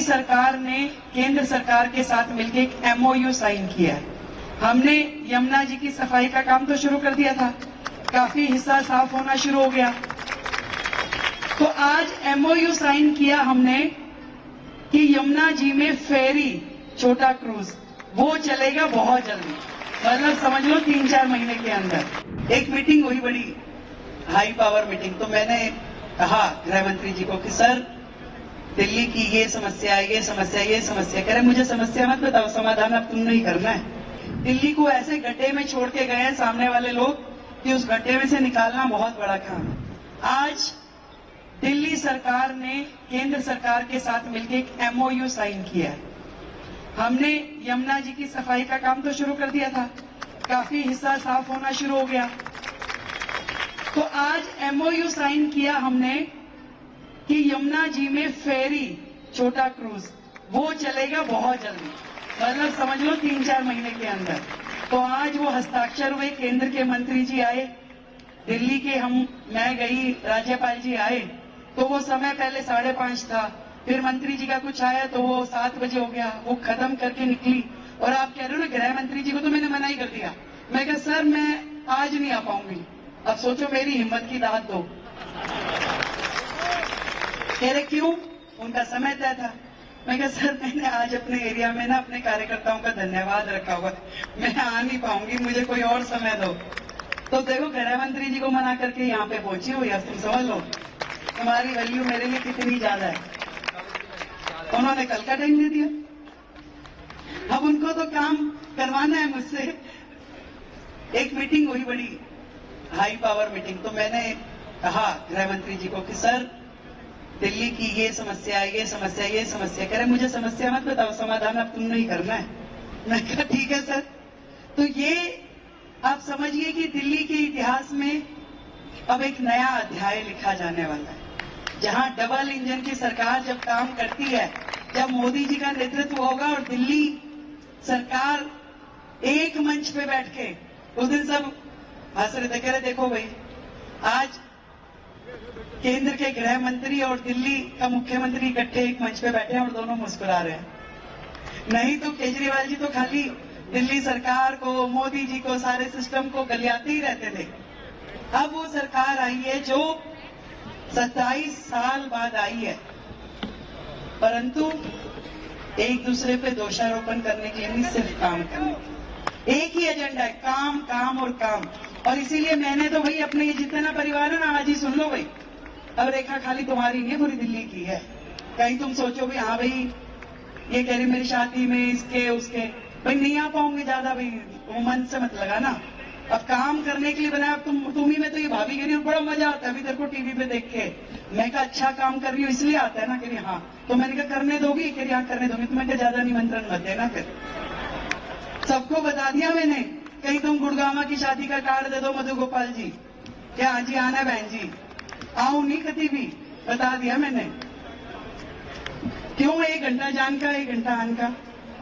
सरकार ने केंद्र सरकार के साथ मिलकर एक MOU साइन किया है। हमने यमुना जी की सफाई का काम तो शुरू कर दिया था, काफी हिस्सा साफ होना शुरू हो गया। तो आज MOU साइन किया हमने कि यमुना जी में फेरी, छोटा क्रूज, वो चलेगा बहुत जल्दी, मतलब समझ लो 3-4 महीने के अंदर। एक मीटिंग हुई, बड़ी हाई पावर मीटिंग। तो मैंने कहा गृह मंत्री जी को कि सर, दिल्ली की ये समस्या, ये समस्या, ये समस्या। कह रहे मुझे समस्या मत बताओ, समाधान अब तुमने ही करना है। दिल्ली को ऐसे गड्ढे में छोड़ के गए हैं सामने वाले लोग कि उस गड्ढे में से निकालना बहुत बड़ा काम है। आज दिल्ली सरकार ने केंद्र सरकार के साथ मिलकर एक MOU साइन किया है। हमने यमुना जी की सफाई का काम तो शुरू कर दिया था, काफी हिस्सा साफ होना शुरू हो गया। तो आज MOU साइन किया हमने कि यमुना जी में फेरी, छोटा क्रूज, वो चलेगा बहुत जल्दी, मतलब समझ लो 3-4 महीने के अंदर। तो आज वो हस्ताक्षर हुए, केंद्र के मंत्री जी आए, दिल्ली के मैं गई, राज्यपाल जी आए। तो वो समय पहले 5:30 था, फिर मंत्री जी का कुछ आया तो वो 7 बजे हो गया, वो खत्म करके निकली। और आप कह रहे हो ना गृह मंत्री जी को तो मैंने मना ही कर दिया। मैं कहा सर मैं आज नहीं आ पाऊंगी। अब सोचो मेरी हिम्मत की दाद दो। कह रहे क्यों? उनका समय तय था। मैं कहा सर मैंने आज अपने एरिया में ना अपने कार्यकर्ताओं का धन्यवाद रखा हुआ, मैं आ नहीं पाऊंगी, मुझे कोई और समय दो। तो देखो गृह मंत्री जी को मना करके यहाँ पे पहुंची हुई, अब तुम समझ लो तुम्हारी वैल्यू मेरे लिए कितनी ज्यादा है। उन्होंने कल का टाइम दे दिया। अब उनको तो काम करवाना है मुझसे। एक मीटिंग हुई, बड़ी हाई पावर मीटिंग। तो मैंने कहा गृह मंत्री जी को कि सर, दिल्ली की ये समस्या, ये समस्या, ये समस्या। कह रहे मुझे समस्या मत बताओ, समाधान अब तुमने ही करना है। मैं कहा ठीक है सर। तो ये आप समझिए कि दिल्ली के इतिहास में अब एक नया अध्याय लिखा जाने वाला है, जहां डबल इंजन की सरकार जब काम करती है, जब मोदी जी का नेतृत्व होगा और दिल्ली सरकार एक मंच पे बैठ के, उस दिन सब हंस रहे थे, कह रहे देखो भाई आज केंद्र के गृह मंत्री और दिल्ली का मुख्यमंत्री इकट्ठे एक मंच पे बैठे हैं और दोनों मुस्कुरा रहे हैं। नहीं तो केजरीवाल जी तो खाली दिल्ली सरकार को, मोदी जी को, सारे सिस्टम को गलियाते ही रहते थे। अब वो सरकार आई है जो 27 साल बाद आई है, परंतु एक दूसरे पे दोषारोपण करने के लिए नहीं, सिर्फ काम करने के लिए। एक ही एजेंडा है, काम काम और काम। और इसीलिए मैंने तो भाई अपने ये जितना परिवार है ना, आज ही सुन लो भाई, अब रेखा खाली तुम्हारी नहीं है, पूरी दिल्ली की है। कहीं तुम सोचो भाई हाँ भाई ये कह रही मेरी शादी में इसके उसके, भाई नहीं आ पाऊंगी ज्यादा, भाई मन से मत लगा ना। अब काम करने के लिए बनाया। तुम ही में तो ये भाभी कह रही हो बड़ा मजा आता है अभी तेरे को टीवी पे देख के। मैं कहा अच्छा काम कर रही हूँ इसलिए आता है ना। कह रही हाँ। तो मैंने कहा करने दोगी? कह रही हाँ करने दोगी। तो मैं कहा ज्यादा निमंत्रण मत देना। फिर सबको बता दिया मैंने, कहीं तुम गुड़गामा की शादी का कार्ड दे दो मधु गोपाल जी, क्या हाँ जी आना बहन जी, आऊं नहीं कभी भी, बता दिया मैंने। क्यों? 1 घंटा जान का 1 घंटा आन का,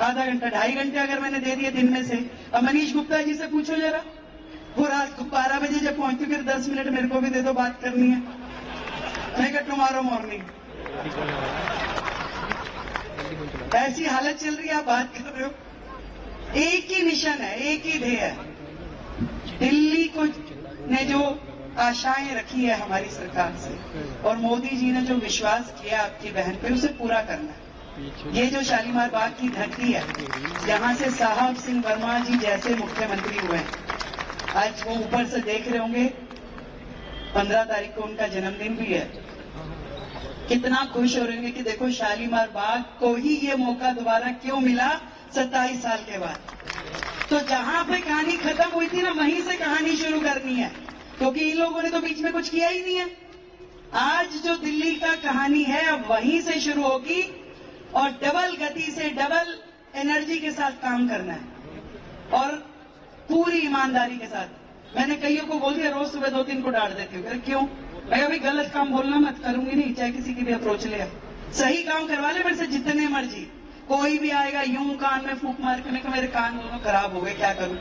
आधा घंटा 2.5 घंटे अगर मैंने दे दिए दिन में से। अब मनीष गुप्ता जी से पूछो जरा, वो रात को 12 बजे जब पहुंचती फिर 10 मिनट मेरे को भी दे दो, बात करनी है। मैं कहा टुमारो मॉर्निंग। ऐसी हालत चल रही है, आप बात कर रहे हो। एक ही मिशन है, एक ही ध्येय है। दिल्ली को ने जो आशाएं रखी है हमारी सरकार से, और मोदी जी ने जो विश्वास किया आपकी बहन पे, उसे पूरा करना है। ये जो शालीमार बाग की धरती है, जहां से साहब सिंह वर्मा जी जैसे मुख्यमंत्री हुए, आज वो ऊपर से देख रहे होंगे, 15 तारीख को उनका जन्मदिन भी है। कितना खुश हो रहे होंगे कि देखो शालीमार बाग को ही ये मौका दोबारा क्यों मिला 27 साल के बाद। तो जहां पे कहानी खत्म हुई थी ना, वहीं से कहानी शुरू करनी है, क्योंकि इन लोगों ने तो बीच में कुछ किया ही नहीं है। आज जो दिल्ली का कहानी है अब वहीं से शुरू होगी, और डबल गति से, डबल एनर्जी के साथ काम करना है, और पूरी ईमानदारी के साथ। मैंने कईयों को बोल दिया, रोज सुबह 2-3 को डांट देती हूँ। क्यों? मैं अभी गलत काम बोलना मत, करूंगी नहीं, चाहे किसी की भी अप्रोच ले। सही काम करवा ले मेरे से जितने मर्जी। कोई भी आएगा यूं कान में फूंक मार के, मेरे कान दोनों खराब हो गए, क्या करूं।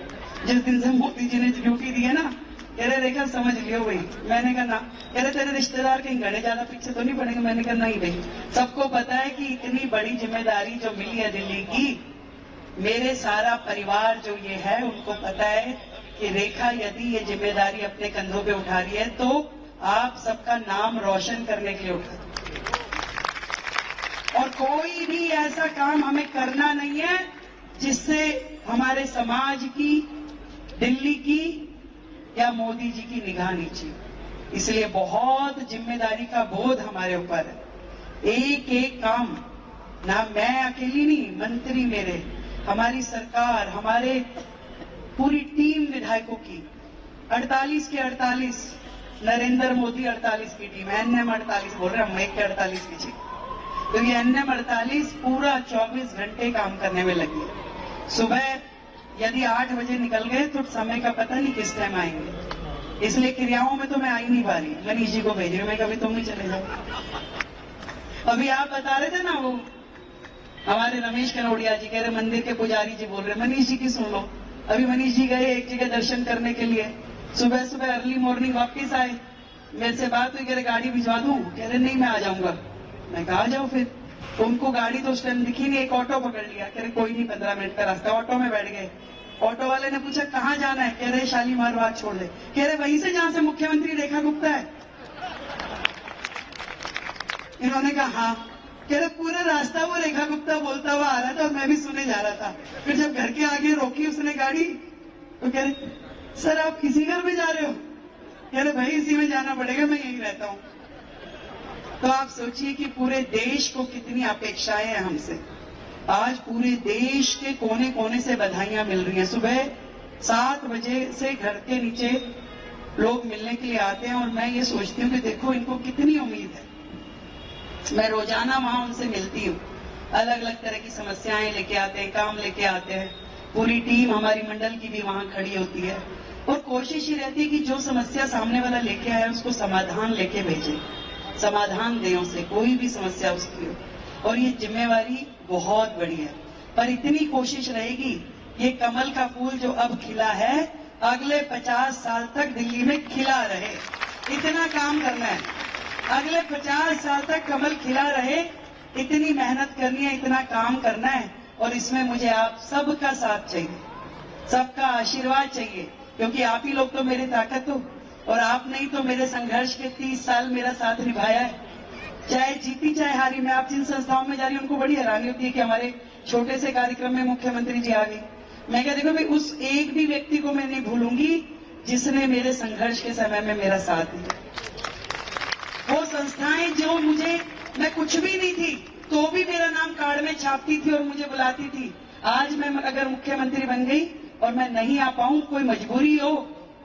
जिस दिन से मोदी जी ने ड्यूटी दी है ना, कह रहे रेखा समझ लियो भाई। मैंने कहा ना। कह रहे तेरे रिश्तेदार कहीं गड़े ज्यादा पीछे तो नहीं पड़ेंगे। मैंने कहा नहीं भाई, सबको पता है कि इतनी बड़ी जिम्मेदारी जो मिली है दिल्ली की, मेरे सारा परिवार जो ये है उनको पता है कि रेखा यदि ये जिम्मेदारी अपने कंधों पे उठा रही है तो आप सबका नाम रोशन करने के लिए उठा। और कोई भी ऐसा काम हमें करना नहीं है जिससे हमारे समाज की, दिल्ली की या मोदी जी की निगाह नीचे। इसलिए बहुत जिम्मेदारी का बोझ हमारे ऊपर है। एक एक काम, ना मैं अकेली नहीं, मंत्री मेरे, हमारी सरकार, हमारे पूरी टीम विधायकों की, 48 के 48, नरेंद्र मोदी 48 की टीम, एनएम 48 बोल रहे हैं, हम एक के 48 की चाहिए। तो ये एनएम 48 पूरा 24 घंटे काम करने में लगी है। सुबह यदि 8 बजे निकल गए तो समय का पता नहीं किस टाइम आएंगे। इसलिए क्रियाओं में तो मैं आ ही नहीं पा रही। मनीष जी को भेज रही हूं मैं, कभी तुम भी चले जाओ। अभी आप बता रहे थे ना, वो हमारे रमेश कनौड़िया जी कह रहे मंदिर के पुजारी जी बोल रहे, मनीष जी की सुन लो। अभी मनीष जी गए एक जगह दर्शन करने के लिए, सुबह सुबह अर्ली मॉर्निंग वापिस आए, मेरे से बात हुई, कह रहे गाड़ी भिजवा दूं? कह रहे नहीं मैं आ जाऊंगा। मैं कहा आ जाओ फिर। तो उनको गाड़ी तो उस टाइम दिखी नहीं, एक ऑटो पकड़ लिया। कह रहे कोई नहीं, 15 मिनट का रास्ता। ऑटो में बैठ गए। ऑटो वाले ने पूछा कहाँ जाना है? कह रहे शालीमार बाग छोड़ दे। कह रहे वहीं से जहां से मुख्यमंत्री रेखा गुप्ता है? इन्होंने कहा हाँ। कह रहे पूरा रास्ता वो रेखा गुप्ता बोलता हुआ आ रहा था और मैं भी सुने जा रहा था। फिर जब घर के आगे रोकी उसने गाड़ी तो कह रहे सर आप किसी घर में जा रहे हो? कह रहे भाई इसी में जाना पड़ेगा, मैं यहीं रहता हूं। तो आप सोचिए कि पूरे देश को कितनी अपेक्षाएं हैं हमसे। आज पूरे देश के कोने कोने से बधाइयां मिल रही हैं। सुबह 7 बजे से घर के नीचे लोग मिलने के लिए आते हैं और मैं ये सोचती हूँ कि देखो इनको कितनी उम्मीद है। मैं रोजाना वहां उनसे मिलती हूँ, अलग अलग तरह की समस्याएं लेके आते हैं, काम लेके आते हैं। पूरी टीम हमारी मंडल की भी वहां खड़ी होती है और कोशिश ही रहती है कि जो समस्या सामने वाला लेके आया उसको समाधान लेके भेजे, समाधान दें उसे, कोई भी समस्या उसकी हो। और ये जिम्मेवारी बहुत बड़ी है, पर इतनी कोशिश रहेगी ये कमल का फूल जो अब खिला है अगले 50 साल तक दिल्ली में खिला रहे। इतना काम करना है, अगले 50 साल तक कमल खिला रहे। इतनी मेहनत करनी है, इतना काम करना है और इसमें मुझे आप सबका साथ चाहिए, सबका आशीर्वाद चाहिए, क्योंकि आप ही लोग तो मेरी ताकत हो और आप नहीं तो मेरे संघर्ष के 30 साल मेरा साथ निभाया है, चाहे जीती चाहे हारी। मैं आप जिन संस्थाओं में जा रही हूं उनको बड़ी हैरानी होती है कि हमारे छोटे से कार्यक्रम में मुख्यमंत्री जी आ गई। मैं क्या देखो भाई, उस एक भी व्यक्ति को मैं नहीं भूलूंगी जिसने मेरे संघर्ष के समय में मेरा साथ दिया। वो संस्थाएं जो मुझे, मैं कुछ भी नहीं थी तो भी मेरा नाम कार्ड में छापती थी और मुझे बुलाती थी। आज मैं अगर मुख्यमंत्री बन गई और मैं नहीं आ पाऊं, कोई मजबूरी हो,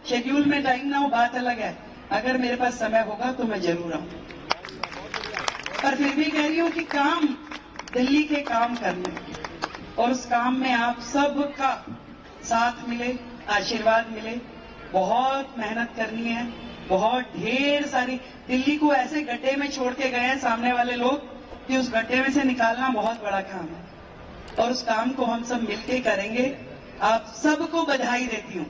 शेड्यूल में टाइम ना हो, बात अलग है। अगर मेरे पास समय होगा तो मैं जरूर आऊं। पर फिर भी कह रही हूं कि काम दिल्ली के काम करने और उस काम में आप सबका साथ मिले, आशीर्वाद मिले। बहुत मेहनत करनी है, बहुत ढेर सारी। दिल्ली को ऐसे गड्ढे में छोड़ के गए हैं सामने वाले लोग कि उस गड्ढे में से निकालना बहुत बड़ा काम है और उस काम को हम सब मिलके करेंगे। आप सबको बधाई देती हूं।